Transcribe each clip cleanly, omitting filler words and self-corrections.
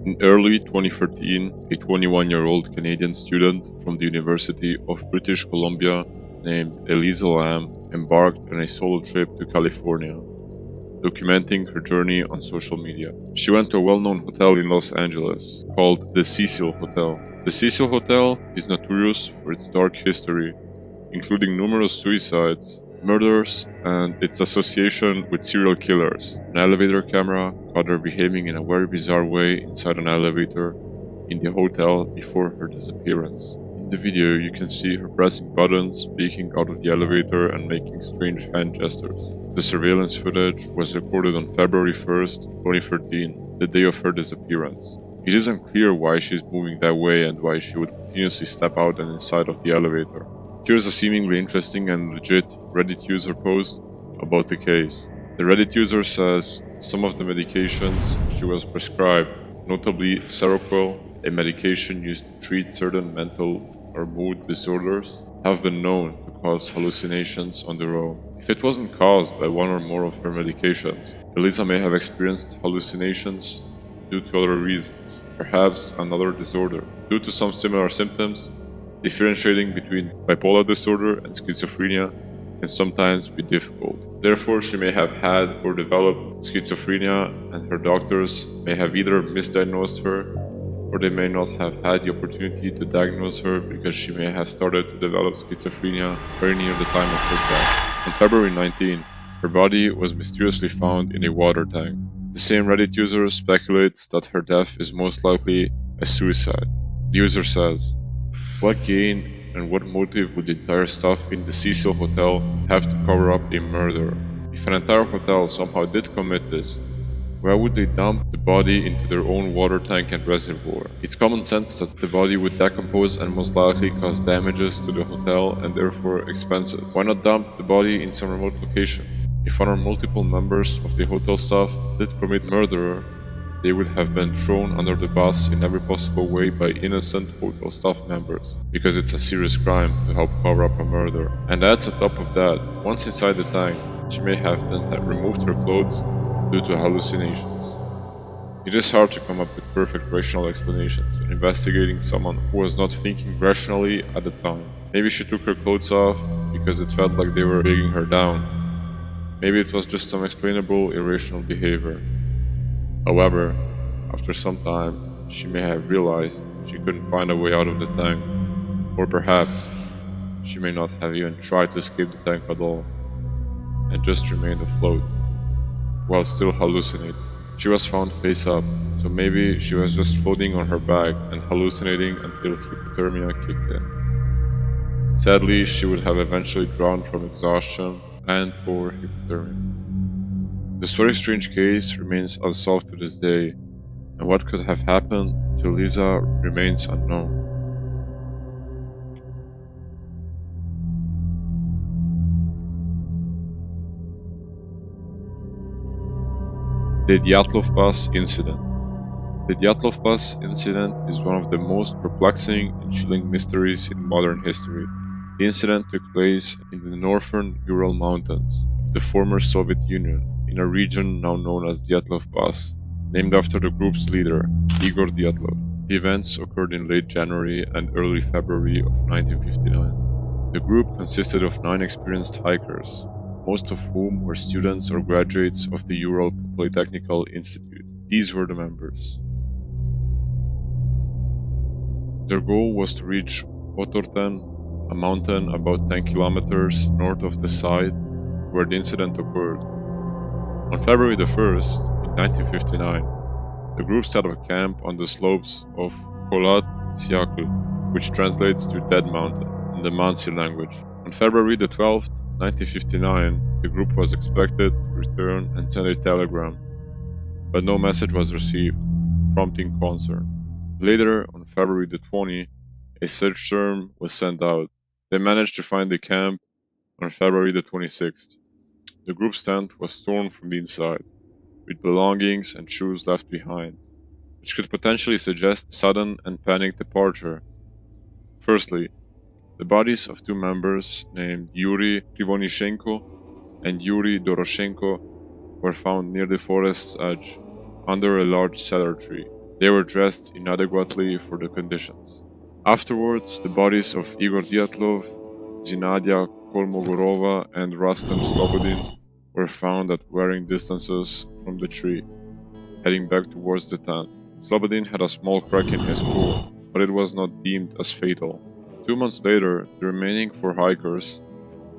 In early 2013, a 21-year-old Canadian student from the University of British Columbia named Eliza Lam embarked on a solo trip to California, documenting her journey on social media. She went to a well-known hotel in Los Angeles called the Cecil Hotel. The Cecil Hotel is notorious for its dark history, including numerous suicides, murders, and its association with serial killers. An elevator camera caught her behaving in a very bizarre way inside an elevator in the hotel before her disappearance. In the video, you can see her pressing buttons, speaking out of the elevator, and making strange hand gestures. The surveillance footage was recorded on February 1st, 2013, the day of her disappearance. It is unclear why she is moving that way and why she would continuously step out and inside of the elevator. Here's a seemingly interesting and legit Reddit user post about the case. The Reddit user says some of the medications she was prescribed, notably Seroquel, a medication used to treat certain mental or mood disorders, have been known to cause hallucinations on their own. If it wasn't caused by one or more of her medications, Eliza may have experienced hallucinations due to other reasons, perhaps another disorder. Due to some similar symptoms, differentiating between bipolar disorder and schizophrenia can sometimes be difficult. Therefore, she may have had or developed schizophrenia, and her doctors may have either misdiagnosed her or they may not have had the opportunity to diagnose her because she may have started to develop schizophrenia very near the time of her death. On February 19, her body was mysteriously found in a water tank. The same Reddit user speculates that her death is most likely a suicide. The user says, "What gain and what motive would the entire staff in the Cecil Hotel have to cover up a murder? If an entire hotel somehow did commit this, why would they dump the body into their own water tank and reservoir? It's common sense that the body would decompose and most likely cause damages to the hotel and therefore expenses. Why not dump the body in some remote location? If one or multiple members of the hotel staff did commit murder, they would have been thrown under the bus in every possible way by innocent hotel staff members, because it's a serious crime to help cover up a murder. And adds on top of that, once inside the tank, she may have then removed her clothes due to hallucinations. It is hard to come up with perfect rational explanations when investigating someone who was not thinking rationally at the time. Maybe she took her clothes off because it felt like they were weighing her down. Maybe it was just some explainable irrational behavior. However, after some time, she may have realized she couldn't find a way out of the tank, or perhaps she may not have even tried to escape the tank at all, and just remained afloat, while still hallucinating. She was found face up, so maybe she was just floating on her back and hallucinating until hypothermia kicked in. Sadly, she would have eventually drowned from exhaustion and or hypothermia. This very strange case remains unsolved to this day, and what could have happened to Lisa remains unknown. The Dyatlov Pass Incident. The Dyatlov Pass incident is one of the most perplexing and chilling mysteries in modern history. The incident took place in the northern Ural Mountains of the former Soviet Union, in a region now known as Dyatlov Pass, named after the group's leader, Igor Dyatlov. The events occurred in late January and early February of 1959. The group consisted of 9 experienced hikers, most of whom were students or graduates of the Ural Polytechnical Institute. These were the members. Their goal was to reach Otorten, a mountain about 10 kilometers north of the site where the incident occurred. On February the 1st, in 1959, the group set up a camp on the slopes of Kholat Syakhl, which translates to Dead Mountain in the Mansi language. On February the 12th, 1959, the group was expected to return and send a telegram, but no message was received, prompting concern. Later, on February the 20th, a search term was sent out. They managed to find the camp on February the 26th. The group's tent was torn from the inside, with belongings and shoes left behind, which could potentially suggest sudden and panicked departure. Firstly, the bodies of 2 members named Yuri Krivonishenko and Yuri Doroshenko were found near the forest's edge, under a large cedar tree. They were dressed inadequately for the conditions. Afterwards, the bodies of Igor Dyatlov, Zinadia Kolmogorova, and Rustem Slobodin were found at varying distances from the tree, heading back towards the tent. Slobodin had a small crack in his skull, but it was not deemed as fatal. 2 months later, the remaining 4 hikers,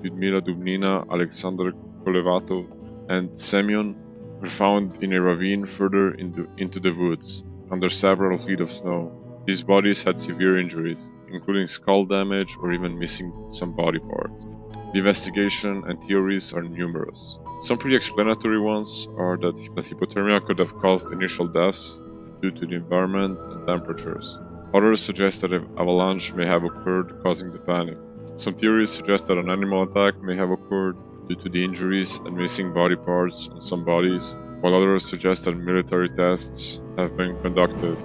Lyudmila Dubnina, Alexander Kolevatov, and Semyon, were found in a ravine further into the woods, under several feet of snow. These bodies had severe injuries, including skull damage or even missing some body parts. The investigation and theories are numerous. Some pretty explanatory ones are that hypothermia could have caused initial deaths due to the environment and temperatures. Others suggest that an avalanche may have occurred, causing the panic. Some theories suggest that an animal attack may have occurred due to the injuries and missing body parts on some bodies, while others suggest that military tests have been conducted,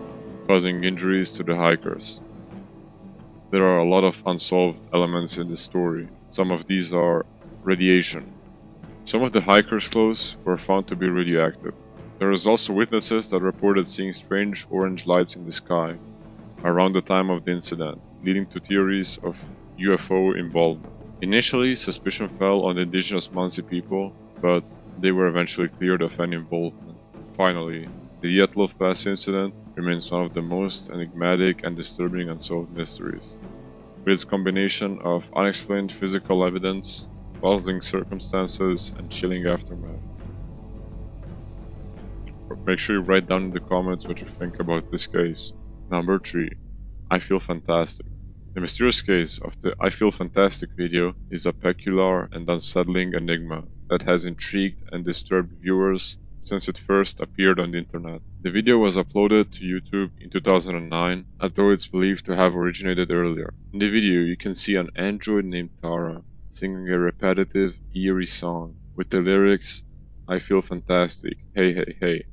causing injuries to the hikers. There are a lot of unsolved elements in this story. Some of these are radiation. Some of the hikers' clothes were found to be radioactive. There is also witnesses that reported seeing strange orange lights in the sky around the time of the incident, leading to theories of UFO involvement. Initially, suspicion fell on the indigenous Mansi people, but they were eventually cleared of any involvement. Finally, the Dyatlov Pass incident remains one of the most enigmatic and disturbing unsolved mysteries. With its combination of unexplained physical evidence, puzzling circumstances, and chilling aftermath. Make sure you write down in the comments what you think about this case. Number 3. I Feel Fantastic. The mysterious case of the I Feel Fantastic video is a peculiar and unsettling enigma that has intrigued and disturbed viewers since it first appeared on the internet. The video was uploaded to YouTube in 2009, although it's believed to have originated earlier. In the video, you can see an android named Tara singing a repetitive, eerie song with the lyrics, "I feel fantastic, hey hey hey."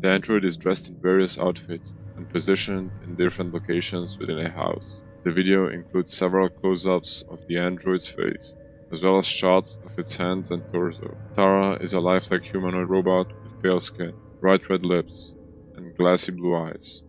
The android is dressed in various outfits and positioned in different locations within a house. The video includes several close-ups of the android's face, as well as shots of its hands and torso. Tara is a lifelike humanoid robot with pale skin, bright red lips, and glassy blue eyes,